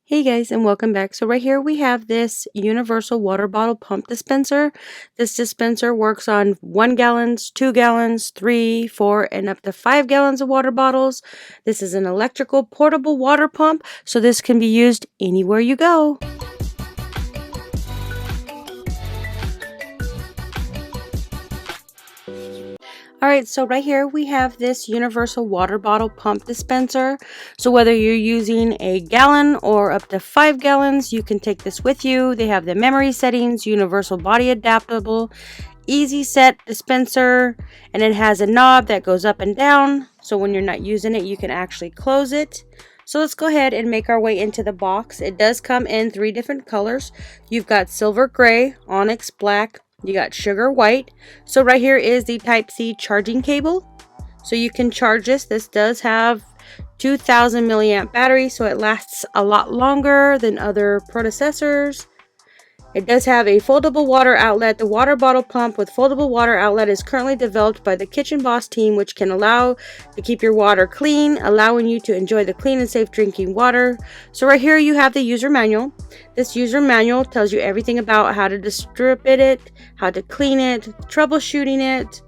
Hey guys, and welcome back. So right here we have this universal water bottle pump dispenser. This dispenser works on 1 gallons, 2 gallons, 3, 4, and up to 5 gallons of water bottles. This is an electrical portable water pump, so this can be used anywhere you go. Alright, so right here we have this universal water bottle pump dispenser. So whether you're using a gallon or up to 5 gallons, you can take this with you. They have the memory settings, universal body adaptable, easy set dispenser, and it has a knob that goes up and down. So when you're not using it, you can actually close it. So let's go ahead and make our way into the box. It does come in 3 different colors. You've got silver gray, onyx black, you got sugar white. So right here is the Type-C charging cable. So you can charge this. This does have 2000 milliamp battery, so it lasts a lot longer than other predecessors. It does have a foldable water outlet. The water bottle pump with foldable water outlet is currently developed by the KitchenBoss team, which can allow to keep your water clean, allowing you to enjoy the clean and safe drinking water. So right here you have the user manual. This user manual tells you everything about how to distribute it, how to clean it, troubleshooting it.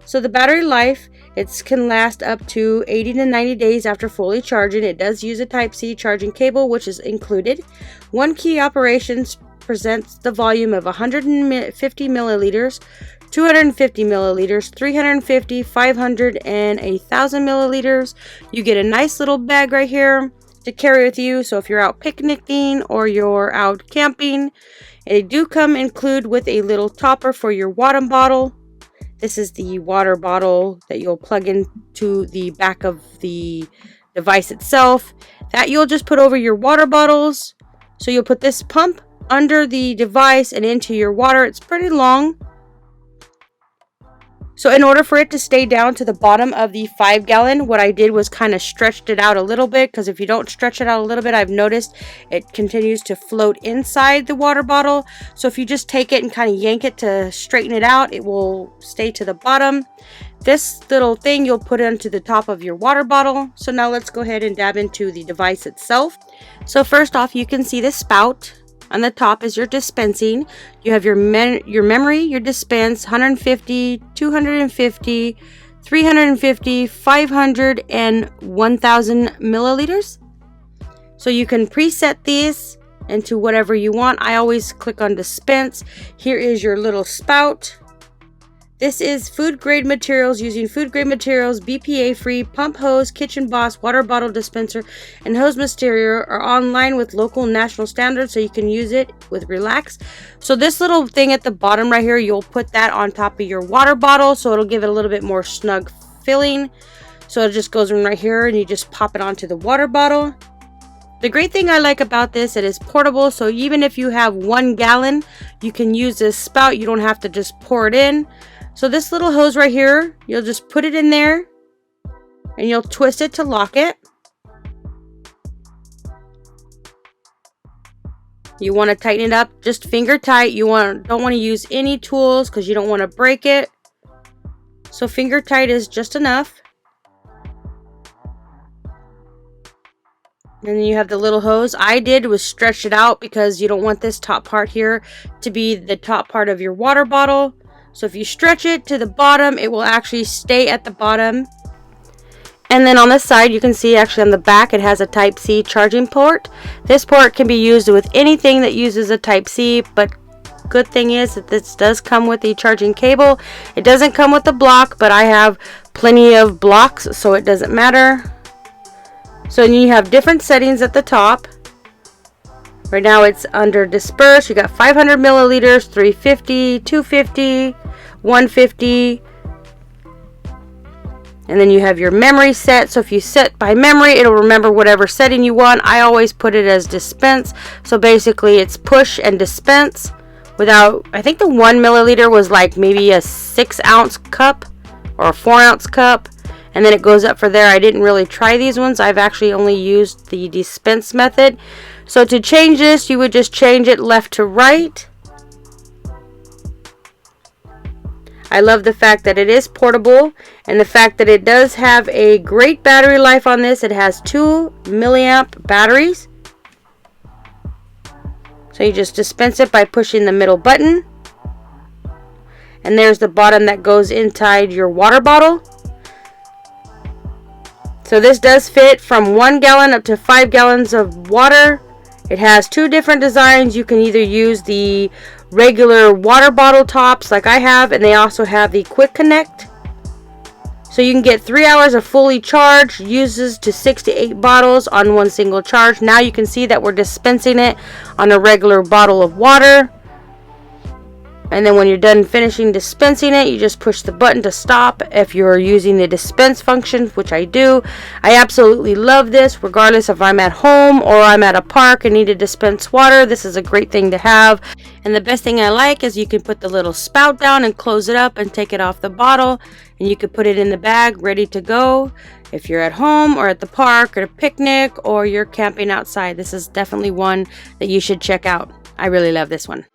So the battery life, it can last up to 80 to 90 days after fully charging. It does use a Type-C charging cable, which is included. One key operations presents the volume of 150 milliliters, 250 milliliters, 350, 500, and 1,000 milliliters. You get a nice little bag right here to carry with you. So if you're out picnicking or you're out camping, they do come include with a little topper for your water bottle. This is the water bottle that you'll plug into the back of the device itself. That you'll just put over your water bottles. So you'll put this pump under the device and into your water. It's pretty long. So in order for it to stay down to the bottom of the 5 gallon, what I did was kind of stretched it out a little bit, because if you don't stretch it out a little bit, I've noticed it continues to float inside the water bottle. So if you just take it and kind of yank it to straighten it out, it will stay to the bottom. This little thing you'll put onto the top of your water bottle. So now let's go ahead and dab into the device itself. So first off, you can see the spout. On the top is your dispensing. You have your memory, your dispense, 150, 250, 350, 500, and 1000 milliliters. So you can preset these into whatever you want. I always click on dispense. Here is your little spout. This is food grade materials. Using food grade materials, BPA free, pump hose, KitchenBoss, water bottle dispenser, and hose material are online with local and national standards, so you can use it with relax. So this little thing at the bottom right here, you'll put that on top of your water bottle, so it'll give it a little bit more snug filling. So it just goes in right here, and you just pop it onto the water bottle. The great thing I like about this, it is portable, so even if you have 1 gallon, you can use this spout. You don't have to just pour it in. So this little hose right here, you'll just put it in there and you'll twist it to lock it. You want to tighten it up just finger tight. You don't want to use any tools because you don't want to break it. So finger tight is just enough. And then you have the little hose. I did was stretch it out because you don't want this top part here to be the top part of your water bottle. So if you stretch it to the bottom, it will actually stay at the bottom. And then on the side, you can see actually on the back, it has a Type-C charging port. This port can be used with anything that uses a Type-C, but good thing is that this does come with the charging cable. It doesn't come with the block, but I have plenty of blocks, so it doesn't matter. So you have different settings at the top. Right now it's under disperse. You got 500 milliliters, 350, 250, 150. And then you have your memory set. So if you set by memory, it'll remember whatever setting you want. I always put it as dispense. So basically it's push and dispense without, I think the 1 milliliter was like maybe a 6-ounce cup or a 4-ounce cup. And then it goes up for there. I didn't really try these ones. I've actually only used the dispense method. So to change this, you would just change it left to right. I love the fact that it is portable and the fact that it does have a great battery life on this. It has 2 milliamp batteries. So you just dispense it by pushing the middle button. And there's the bottom that goes inside your water bottle. So this does fit from 1 gallon up to 5 gallons of water. It has 2 different designs. You can either use the regular water bottle tops like I have, and they also have the quick connect. So you can get 3 hours of fully charged, uses to 6 to 8 bottles on one single charge. Now you can see that we're dispensing it on a regular bottle of water. And then when you're done finishing dispensing it, you just push the button to stop if you're using the dispense function, which I do. I absolutely love this, regardless if I'm at home or I'm at a park and need to dispense water. This is a great thing to have. And the best thing I like is you can put the little spout down and close it up and take it off the bottle. And you can put it in the bag ready to go if you're at home or at the park or a picnic or you're camping outside. This is definitely one that you should check out. I really love this one.